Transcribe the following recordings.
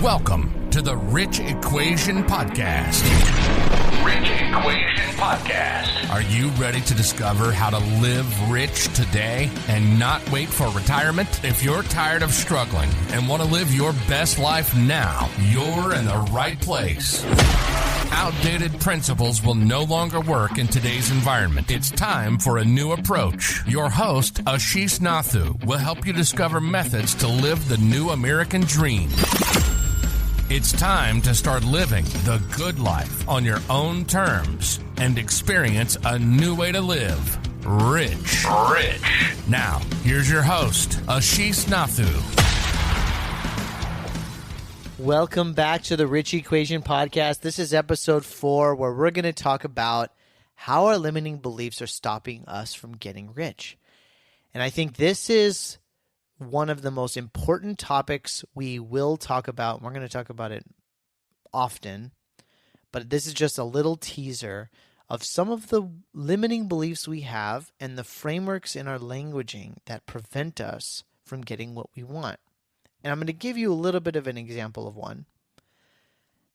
Welcome to the Rich Equation Podcast. Rich Equation Podcast. Are you ready to discover how to live rich today and not wait for retirement? If you're tired of struggling and want to live your best life now, you're in the right place. Outdated principles will no longer work in today's environment. It's time for a new approach. Your host, Ashish will help you discover methods to live the new American dream. It's time to start living the good life on your own terms and experience a new way to live. Rich. Now, here's your host, Ashish Nathu. Welcome back to the Rich Equation Podcast. This is episode 4, where we're going to talk about how our limiting beliefs are stopping us from getting rich. And I think this is one of the most important topics we will talk about. We're going to talk about it often, but this is just a little teaser of some of the limiting beliefs we have and the frameworks in our languaging that prevent us from getting what we want. And I'm going to give you a little bit of an example of one.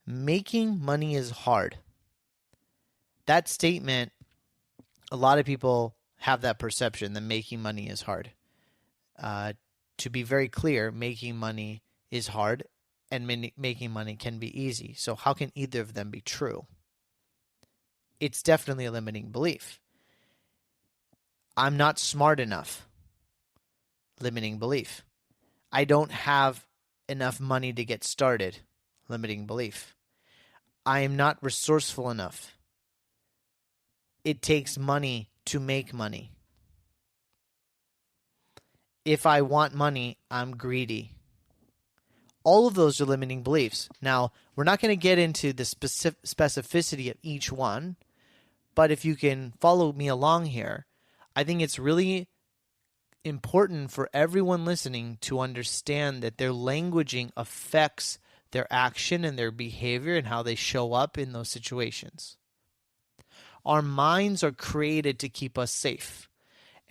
Making money is hard. That statement, a lot of people have that perception that making money is hard. To be very clear, making money is hard and making money can be easy. So how can either of them be true? It's definitely a limiting belief. I'm not smart enough. Limiting belief. I don't have enough money to get started. Limiting belief. I am not resourceful enough. It takes money to make money. If I want money, I'm greedy. All of those are limiting beliefs. Now, we're not going to get into the specificity of each one, but if you can follow me along here, I think it's really important for everyone listening to understand that their languaging affects their action and their behavior and how they show up in those situations. Our minds are created to keep us safe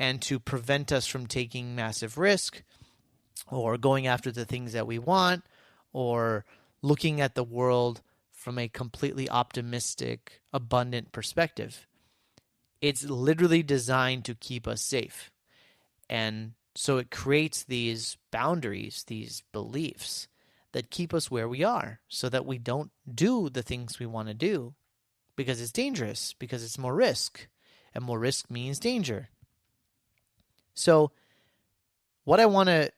and to prevent us from taking massive risk or going after the things that we want or looking at the world from a completely optimistic, abundant perspective. It's literally designed to keep us safe. And so it creates these boundaries, these beliefs that keep us where we are so that we don't do the things we want to do because it's dangerous, because it's more risk, and more risk means danger. So what I want to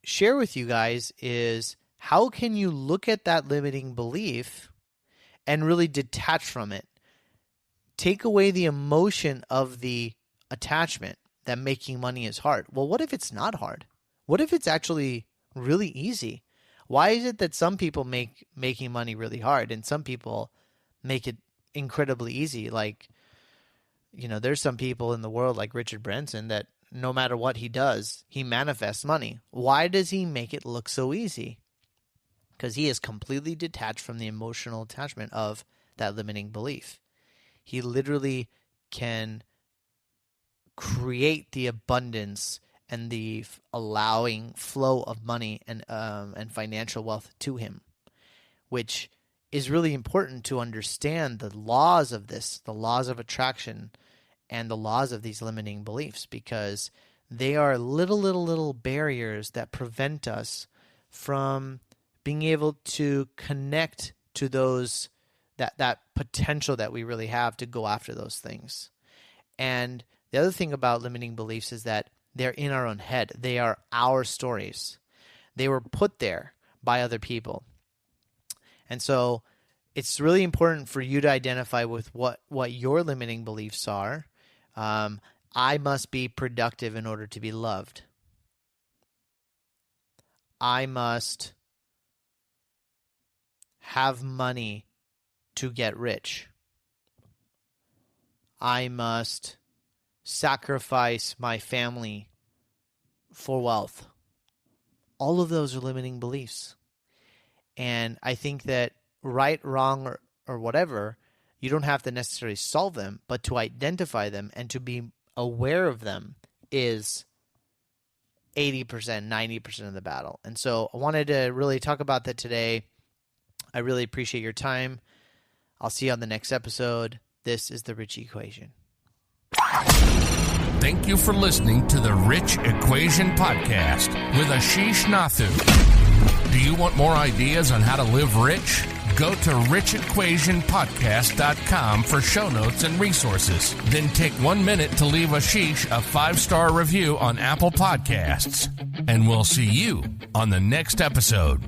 share with you guys is how can you look at that limiting belief and really detach from it? Take away the emotion of the attachment that making money is hard. Well, what if it's not hard? What if it's actually really easy? Why is it that some people make making money really hard and some people make it incredibly easy? Like, there's some people in the world like Richard Branson that no matter what he does, he manifests money. Why does he make it look so easy? Because he is completely detached from the emotional attachment of that limiting belief. He literally can create the abundance and the allowing flow of money and financial wealth to him, which is really important to understand the laws of this, the laws of attraction and the laws of these limiting beliefs, because they are little barriers that prevent us from being able to connect to those that potential that we really have to go after those things. And the other thing about limiting beliefs is that they're in our own head. They are our stories. They were put there by other people. And so it's really important for you to identify with what your limiting beliefs are. I must be productive in order to be loved. I must have money to get rich. I must sacrifice my family for wealth. All of those are limiting beliefs. And I think that right, wrong, or whatever, you don't have to necessarily solve them, but to identify them and to be aware of them is 80%, 90% of the battle. And so I wanted to really talk about that today. I really appreciate your time. I'll see you on the next episode. This is The Rich Equation. Thank you for listening to the Rich Equation Podcast with Ashish Nathu. Do you want more ideas on how to live rich? Go to richequationpodcast.com for show notes and resources. Then take 1 minute to leave Ashish a 5-star review on Apple Podcasts. And we'll see you on the next episode.